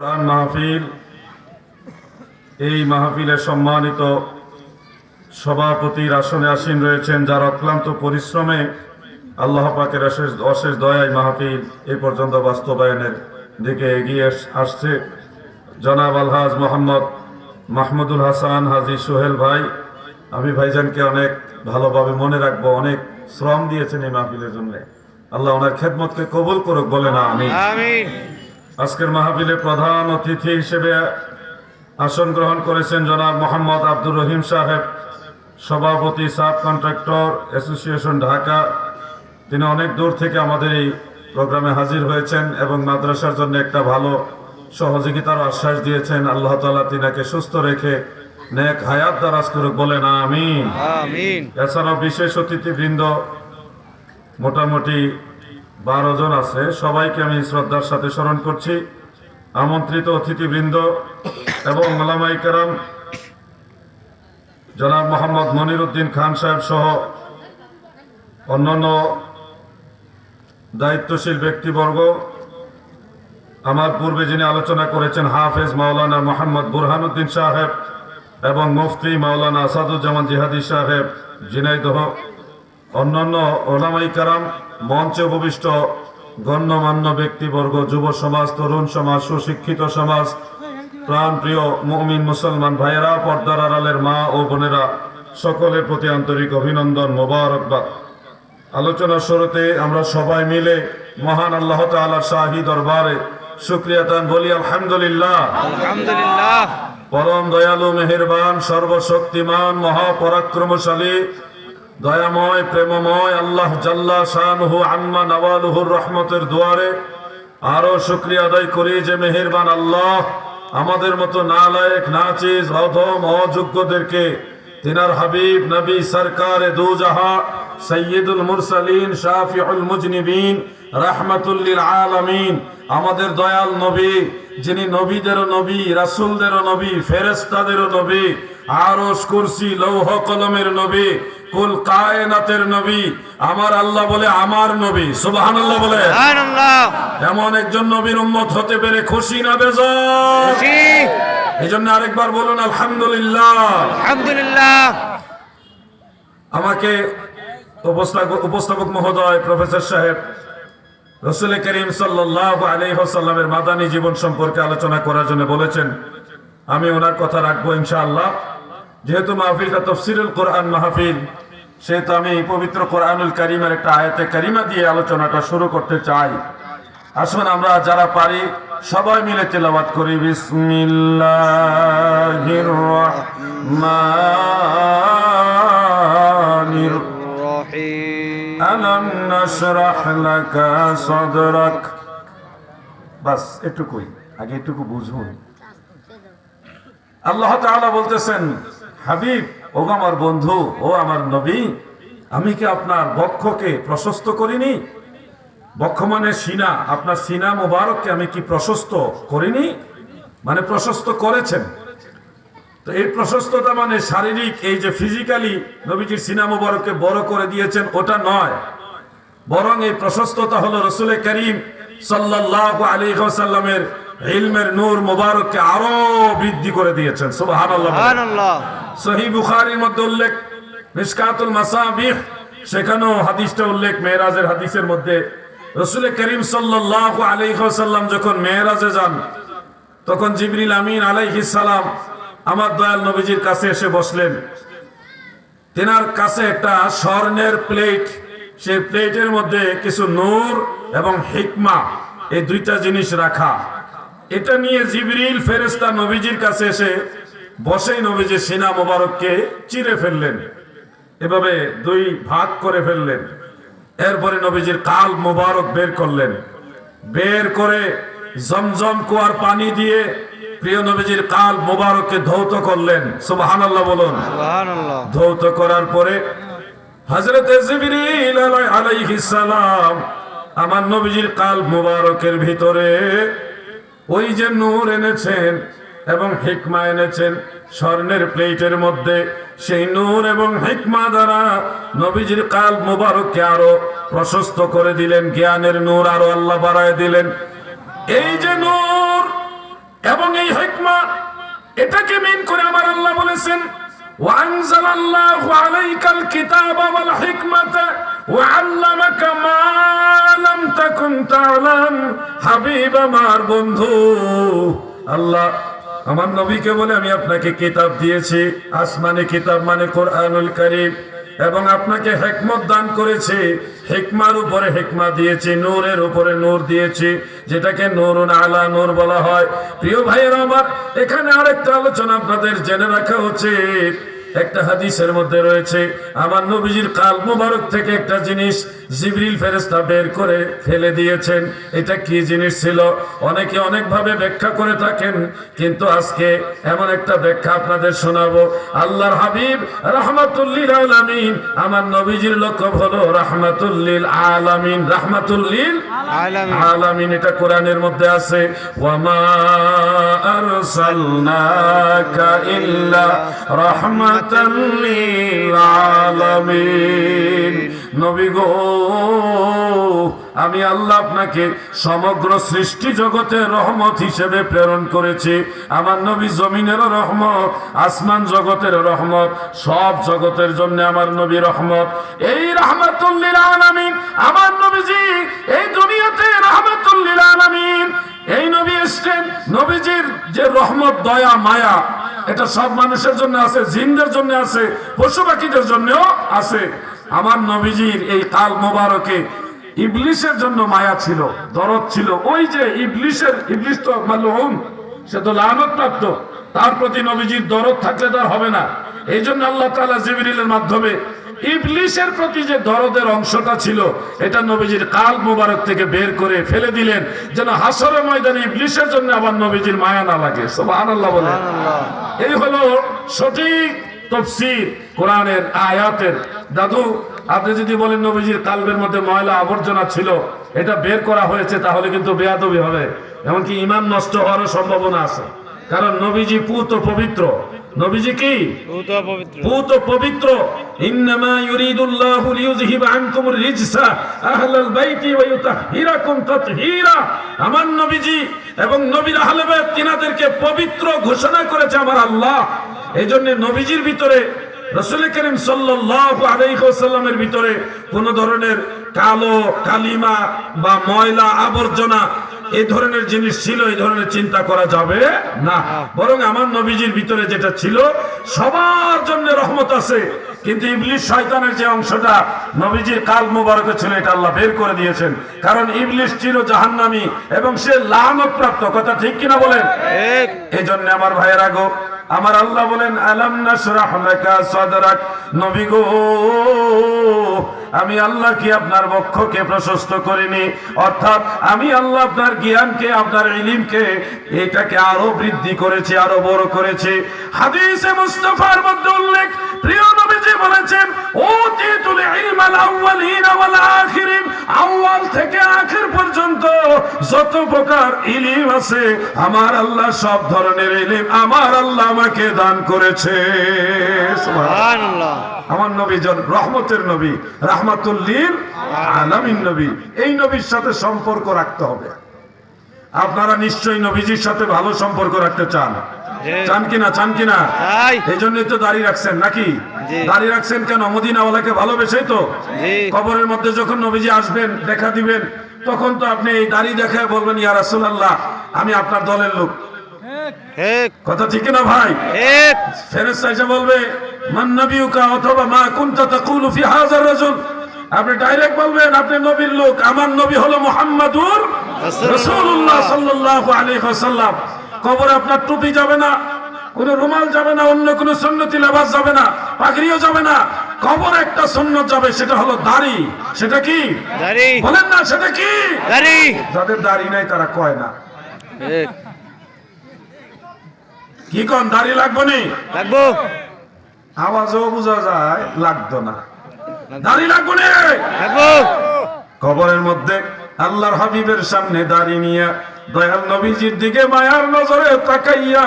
কোরআন মাহফিল, এই মাহফিলের সম্মানিত সভাপতির আসনে আসীন রয়েছেন, যার অক্লান্ত পরিশ্রমে আল্লাহ পাকের অশেষ দয়ায় মাহফিল এ পর্যন্ত বাস্তবায়নের দিকে এগিয়ে আসছে। জনাব আলহাজ মোহাম্মদ মাহমুদুল হাসান হাজী সোহেল ভাই, আমি ভাইজানকে অনেক ভালোভাবে মনে রাখবো। অনেক শ্রম দিয়েছেন এই মাহফিলের জন্য। আল্লাহ ওনার খেদমতকে কবুল করুক, বলে না আমিন। আজকের মাহফিলে প্রধান অতিথি হিসেবে আসন গ্রহণ করেছেন জনাব মোহাম্মদ আব্দুর রহিম সাহেব, সভাপতি সাব কন্ট্রাক্টর অ্যাসোসিয়েশন ঢাকা। তিনি অনেক দূর থেকে আমাদের এই প্রোগ্রামে হাজির হয়েছেন এবং মাদ্রাসার জন্য একটা ভালো সহযোগিতার আশ্বাস দিয়েছেন। আল্লাহ তাআলা তিনাকে সুস্থ রেখে নেক হায়াত দারাজ করুক, বলে না আমিন। এছাড়াও বিশেষ অতিথিবৃন্দ মোটামুটি 12 জন আছে, সবাইকে আমি শ্রদ্ধার সাথে স্মরণ করছি। আমন্ত্রিত অতিথিবৃন্দ এবং ওলামায়ে কেরাম, জনাব মোহাম্মদ মনির উদ্দিন খান সাহেব সহ অন্যান্য দায়িত্বশীল ব্যক্তিবর্গ, আমার পূর্বে যিনি আলোচনা করেছেন হাফেজ মাওলানা মোহাম্মদ বুরহানুদ্দিন সাহেব এবং মুফতি মাওলানা আসাদুজ্জামান জিহাদি সাহেব ঝিনাইদহ, অন্যান্য ওলামায়ে কেরাম, মঞ্চে উপবিষ্ট গণ্যমান্য ব্যক্তিবর্গ, যুব সমাজ, তরুণ সমাজ, সুশিক্ষিত সমাজ, প্রাণপ্রিয় মুমিন মুসলমান ভাইয়েরা, পর্দার আড়ালের মা ও বোনেরা, সকলের প্রতি আন্তরিক অভিনন্দন, মোবারকবাদ। আলোচনার শুরুতে আমরা সবাই মিলে মহান আল্লাহ তাআলার শাহী দরবারে শুকরিয়া দান বলি আলহামদুলিল্লাহ। আলহামদুলিল্লাহ। পরম দয়ালু, মেহেরবান, সর্বশক্তিমান, মহাপরাক্রমশালী, দয়াময়, প্রেমময় আল্লাহ জাল্লা শানুহু আম্মা নওয়ালুহুর রহমতের দুয়ারে আরো শুকরিয়া আদায় করি যে মেহেরবান আল্লাহ আমাদের মতো নালায়েক, নাচিজ, অধম, অযোগ্যদেরকে তিনার হাবিব নবী সরকারে দু জাহা সৈয়দুল মুরসালিন শাফিউল মুজনিবিন রাহমাতুল লিল আলামিন, আমাদের দয়াল নবী, যিনি নবীদেরও নবী, রাসূলদেরও নবী, ফেরেশতাদেরও নবী, আরশ, কুরসি, লৌহ কলমের নবী, কুল কায়নাতের নবী, আমার আল্লাহ বলে আমার নবী, সুবহানাল্লাহ বলে সুবহানাল্লাহ। এমন একজন নবীর উম্মত হতে পেরে খুশি না বেজার? খুশি। এজন্য আরেকবার বলুন আলহামদুলিল্লাহ। আলহামদুলিল্লাহ। আমাকে উপস্থাপক মহোদয় প্রফেসর সাহেব রাসূল করিম সাল্লাল্লাহু আলাইহি ওয়াসাল্লামের মাদানী জীবন সম্পর্কে আলোচনা করার জন্য বলেছেন। আমি ওনার কথা রাখবো ইনশাআল্লাহ। যেহেতু মাহফিলটা তাফসীরুল কোরআন মাহফিল, সেহেতু আমি পবিত্র কোরআনুল কারীমের একটা আয়াতে কারিমা দিয়ে আলোচনাটা শুরু করতে চাই। আসুন আমরা যারা পারি সবাই মিলে তেলাওয়াত করি। বিসমিল্লাহির রহমানির রহিম। আলাম নাশরাহ লাকা সাদরাক। বাস এটুকুই, আগে এটুকু বুঝুন। আল্লাহ তাআলা বলতেছেন, হাবিব, ও আমার বন্ধু, ও আমার নবী, আমি কি আপনার বক্ষকে প্রশস্ত করিনি? বক্ষ মানে সিনা, আপনার সিনা মুবারককে আমি কি প্রশস্ত করিনি? মানে প্রশস্ত করেছেন। তো এই প্রশস্ততা মানে শারীরিক, এই যে ফিজিক্যালি নবীজির সিনা মুবারককে বড় করে দিয়েছেন ওটা নয়, বরং এই প্রশস্ততা হলো রাসূল করিম সাল্লাল্লাহু আলাইহি ওয়াসাল্লামের ইলমের নূর মুবারককে আরো বৃদ্ধি করে দিয়েছেন। সুবহানাল্লাহ। সুবহানাল্লাহ। সহিহ বুখারীর মধ্যে উল্লেখ, মিশকাতুল মাসাবিহ, সেখানেও হাদিসটা উল্লেখ, মেরাজের হাদিসের মধ্যে রাসূল করিম সাল্লাল্লাহু আলাইহি ওয়াসাল্লাম যখন মেরাজে যান, তখন জিবরিল আমিন আলাইহিস সালাম আমার দয়াল নবীজির কাছে এসে বসলেন। তেনার কাছে একটা স্বর্ণের প্লেট, সেই প্লেটের মধ্যে কিছু নূর এবং হিকমা, এই দুইটা জিনিস রাখা। এটা নিয়ে জিবরিল ফেরেশতা নবীজির কাছে এসে বসেই নবীজির সিনা মোবারককে চিরে ফেললেন, এভাবে দুই ভাগ করে ফেললেন। এরপরে নবীজির কাল মোবারক বের করলেন, বের করে জমজম কুয়ার পানি দিয়ে প্রিয় নবীজির কাল মোবারককে ধৌত করলেন। সুবহানাল্লাহ বলুন। সুবহানাল্লাহ। ধৌত করার পরে হযরত জিবরিল আলাইহিস সালাম আমার নবীজির কাল মোবারকের ভিতরে ওই যে নূর এনেছেন এবং হিকমা এনেছেন স্বর্ণের প্লেটের মধ্যে, সেই নূর এবং হিকমা দ্বারা নবীজির কাল মোবারককে আরো প্রশস্ত করে দিলেন, জ্ঞানের নূর আরো আল্লাহ বাড়ায় দিলেন। এই যে নূর এটাকে মিন করে আমার আল্লাহ বলেছেন ওয়ানজালাল্লাহু আলাইকাল কিতাবা ওয়াল হিকমাতা ওয়াআল্লামাকা মা লাম তাকুন তা'লাম। হাবিব আমার বন্ধু, আল্লাহ আমার নবীকে বলে আমি আপনাকে কিতাব দিয়েছি, আসমানি কিতাব মানে কোরআনুল কারীম, এবং আপনাকে হিকমত দান করেছি, হিকমার উপরে হিকমা দিয়েছি, নূরের উপরে নূর দিয়েছি, যেটাকে নূরুন আলা নূর বলা হয়। প্রিয় ভাইয়েরা আমার, এখানে আরেকটা আলোচনা আপনাদের জেনে রাখা উচিত। একটা হাদিসের মধ্যে রয়েছে আমার নবীজির কাল মুবারক থেকে একটা জিনিস জিবরিল ফেরেশতা বের করে ফেলে দিয়েছেন। এটা কি জিনিস ছিল? অনেকে অনেক ভাবে ব্যাখ্যা করে থাকেন, কিন্তু আজকে এমন একটা ব্যাখ্যা আপনাদের শোনাবো। আল্লাহর হাবিব রাহমাতুল লিল আলামিন, আমার নবীজির লক্ষ্য হলো রাহমাতুল লিল আলামিন। রাহমাতুল লিল আলামিন এটা কোরআনের মধ্যে আছে, ওয়ামা আরসালনাকা ইল্লা রাহমাতাল লিল আলামিন। নবী গো, আমি আল্লাহ আপনাকে সমগ্র সৃষ্টি জগতের রহমত হিসেবে প্রেরণ করেছি। আমার নবী জমিনেরও রহমত, আসমান জগতের রহমত, সব জগতের জন্য আমার নবী রহমত। এই রাহমাতুল লিল আলামিন আমার নবীজি এই দুনিয়াতে রাহমাতুল লিল আলামিন। এই নবী এসেছেন, নবীজির যে রহমত, দয়া, মায়া, এটা সব মানুষের জন্য আছে, জিনদের জন্য আছে, পশু পাখিদের জন্যও আছে। আমার নবীজির এই কাল মোবারকে ইবলিসের জন্য মায়া ছিল, দরদ ছিল। ওই যে ইবলিস তো মালউন, সে তো লানত প্রাপ্ত, তার প্রতি নবীজির দরদ থাকলে তার হবে না। এই জন্য আল্লাহ তাআলা জিবরিলের মাধ্যমে ইবলিসের প্রতি যে দরদের অংশটা ছিল, এটা নবীজির কাল মোবারক থেকে বের করে ফেলে দিলেন, যেন হাসরের ময়দানে ইবলিসের জন্য আবার নবীজির মায়া না লাগে। সুবহানাল্লাহ বলে। এই হলো সঠিক তাফসীর কোরআনের আয়াতের। দাদু, আপনি যদি বলেন নবীজির কালবের মধ্যে ময়লা আবর্জনা ছিল, এটা বের করা হয়েছে, তাহলে কিন্তু বেয়াদবি হবে, এমনকি ঈমান নষ্ট হওয়ারও সম্ভাবনা আছে। কারণ নবীজি পুত পবিত্র। নবীজি কি? পুত পবিত্র। ইন্নামা ইউরিদুল্লাহু লিইউযহিবা আনকুমুর রিজসা আহলাল বাইতি ওয়া ইউতাহহিরাকুম তাতহীরা। আমার নবীজি এবং নবীর আহলে বাইত তিনাদেরকে পবিত্র ঘোষণা করেছে আমার আল্লাহ। এইজন্য নবীজির ভিতরে, রাসূল করিম সাল্লাল্লাহু আলাইহি ওয়াসাল্লামের ভিতরে কোন ধরনের কালো কালিমা বা ময়লা আবর্জনা এই ধরনের জিনিস ছিল, এই ধরনের চিন্তা করা যাবে না। বরং আমার নবীজির ভিতরে যেটা ছিল, সবার জন্য রহমত আছে, কিন্তু ইবলিস শয়তানের যে অংশটা নবীজির কাল মুবারকে ছিল, এটা আল্লাহ বের করে দিয়েছেন। কারণ ইবলিস ছিল জাহান্নামী এবং সে লানত প্রাপ্ত। কথা ঠিক কিনা বলেন? এই জন্য আমার ভাইয়েরা গো, আমার আল্লাহ বলেন আলাম নাশরাহ লাকা সাদরাক। নবী গো, আমি আল্লাহ কি আপনার বক্ষকে প্রশস্ত করিনি? অর্থাৎ আমি আল্লাহ আপনার জ্ঞানকে, আপনার ইলমকে, এটাকে আরো বৃদ্ধি করেছি, আরো বড় করেছি। হাদিসে মুস্তাফার মধ্যে উল্লেখ, প্রিয় নবীজি বলেছেন ওতিতুল ইলমাল আউয়ালিন ওয়াল আখিরিন। আউয়াল থেকে আখির পর্যন্ত যত প্রকার ইলম আছে, আমার আল্লাহ সব ধরনের ইলম আমার আল্লাহ আমাকে দান করেছে। সুবহানাল্লাহ। আমার নবী জন রহমতের নবী, রাহমাতুল লিল আলামিন নবী। এই নবীর সাথে সম্পর্ক রাখতে হবে। আপনারা নিশ্চয়ই নবীজির সাথে ভালো সম্পর্ক রাখতে চান, চান কিনা? চান কিনা? এই জন্যই তো দাড়ি রাখছেন নাকি? দাড়ি রাখছেন কেন? মদিনাওয়ালাকে ভালোবেসেই তো। কবরের মধ্যে যখন নবীজি আসবেন, দেখা দিবেন, তখন তো আপনি এই দাড়ি দেখায় বলবেন ইয়া রাসূলুল্লাহ, আমি আপনার দলের লোক। কথা ঠিক না ভাই? ফেরেশতা এসে বলবে মান নাবিয়ুকা, অথবা মা কুনতা তাকুলু ফি হাযার রাজুল। আপনি ডাইরেক্ট বলবেন আপনি নবীর লোক, আমার নবী হলো মুহাম্মাদুর রাসূলুল্লাহ সাল্লাল্লাহু আলাইহি ওয়াসাল্লাম। কবরে আপনার টুপি যাবে না, কোন রুমাল যাবে না, অন্য কোন সুন্নতি লেবাস যাবে না, পাগড়িও যাবে না। কবরে একটা সুন্নত যাবে, সেটা হলো দাড়ি। সেটা কি? দাড়ি। বলেন না, সেটা কি? দাড়ি। যাদের দাড়ি নাই তারা কয় না। কি কোন দাড়ি লাগবে নি? লাগবো। আওয়াজও বোঝা যায় লাগতো না। দাড়ি লাগবে নি? লাগবো। কবরের মধ্যে আল্লাহর হাবিবের সামনে দাড়ি নিয়ে দয়াল নবীজির দিকে মায়ার নজরে তাকাইয়া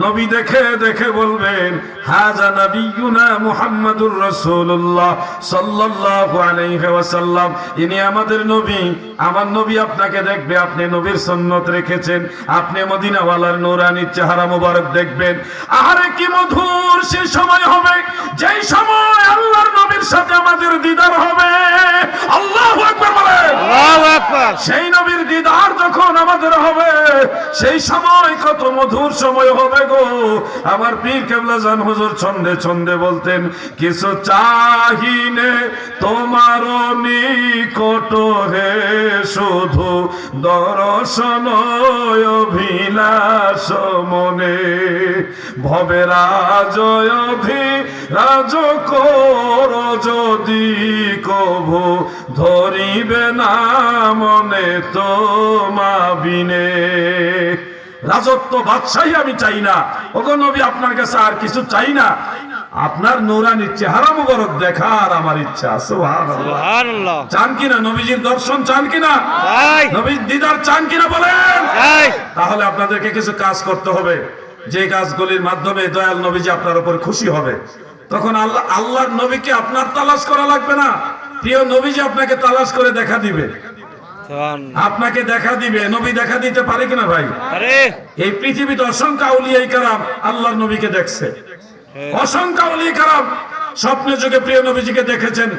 নবী দেখে দেখে বলবেন হাজা নবিয়ুনা মুহাম্মাদুর রাসূলুল্লাহ সাল্লাল্লাহু আলাইহি ওয়াসাল্লাম, ইনি আমাদের নবী। আমার নবী আপনাকে দেখবে, আপনি নবীর সুন্নত রেখেছেন, আপনি মদিনাওয়ালার নূরানী চেহারা মোবারক দেখবেন। আরে কি মধুর সে সময় হবে, যেই সময় আল্লাহর নবীর সাথে আমাদের দিদার হবে। আল্লাহু আকবার বলেন। আল্লাহু আকবার। সেই নবীর দিদার যখন আমাদের হবে, সেই সময় কত মধুর সময় হবে গো। আমার পীর কেবলা জান হুজুর ছন্দে ছন্দে বলতেন, কিছু চাহিনে তোমার নিকট হে, শুধু দর্শন অভিলাষ মনে, ভবে রাজয় রাজ কর যদি কভু ধরিবে না মনে তোমা বিনে। রাজত্ব বাদশাহী আমি চাই না ওগো নবী, আপনার কাছে আর কিছু চাই না, আপনার নূরানী চেহারা মুবারক দেখার আমার ইচ্ছা। সুবহানাল্লাহ। সুবহানাল্লাহ। চান কিনা নবীজির দর্শন, চান কিনা চাই। নবীর দিদার চান কিনা বলেন? চাই। তাহলে আপনাদেরকে কিছু কাজ করতে হবে, যে কাজগুলির মাধ্যমে দয়াল নবীজি আপনার উপর খুশি হবে। তখন আল্লাহর নবীকে আপনার তালাশ করা লাগবে না, প্রিয় নবীজি আপনাকে তালাশ করে দেখা দিবে, আপনাকে দেখা দিবে। নবী দেখা দিতে পারে কিনা ভাই? আরে এই পৃথিবীতে অসংখ্য আউলিয়ায়ে কেরাম আল্লাহর নবীকে দেখছে, অসংখ্য আউলিয়ায়ে কেরাম স্বপ্নে যুগে প্রিয় নবীজিকে দেখেছেন,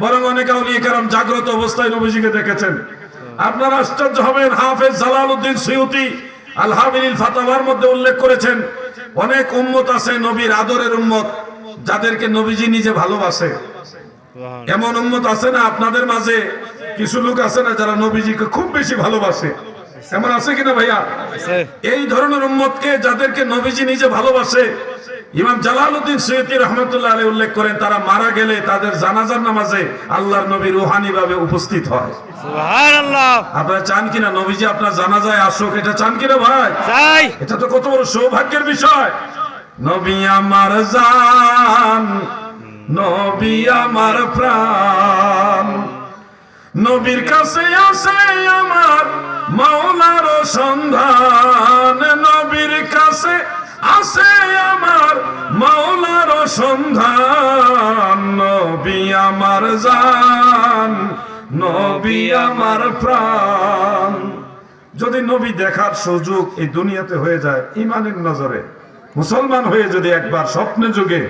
বরং অনেক আউলিয়ায়ে কেরাম জাগ্রত অবস্থায় নবীজিকে দেখেছেন। আপনারা আশ্চর্য হবেন, হাফেজ জালালউদ্দিন সুয়ুতি আল হাবিলিল ফাতাওয়ার মধ্যে উল্লেখ করেছেন, অনেক উম্মত আছে নবীর আদরের উম্মত, যাদেরকে নবীজি নিজে ভালোবাসে। এমন উম্মত আছে না আপনাদের মাঝে? কিছু লোক আছে না যারা নবীজিকে খুব বেশি ভালোবাসে, এমন আছে কিনা ভাইয়া? এই ধরনের উম্মতকে, যাদেরকে নবীজি নিজে ভালোবাসে, ইমাম জালালউদ্দিন সুয়ুতি রাহমাতুল্লাহ আলাইহি উল্লেখ করেন, তারা মারা গেলে তাদের জানাজার নামাজে আল্লাহর নবী রূহানি ভাবে উপস্থিত হয়। সুবহানাল্লাহ। আপনারা চান কিনা নবীজি আপনার জানাজায় আসুক? এটা চান কিনা ভাই? চাই। এটা তো কত বড় সৌভাগ্যের বিষয়। নবী আমার জান, নবী আমার প্রাণ, নবীর কাছে আছে আমার মাওলার সন্ধান, নবীর কাছে আছে আমার মাওলার সন্ধান, নবী আমার জান, নবী আমার প্রাণ। যদি নবী দেখার সুযোগ এই দুনিয়াতে হয়ে যায়, ইমানের নজরে মুসলমান হয়ে যদি একবার স্বপ্নে যুগে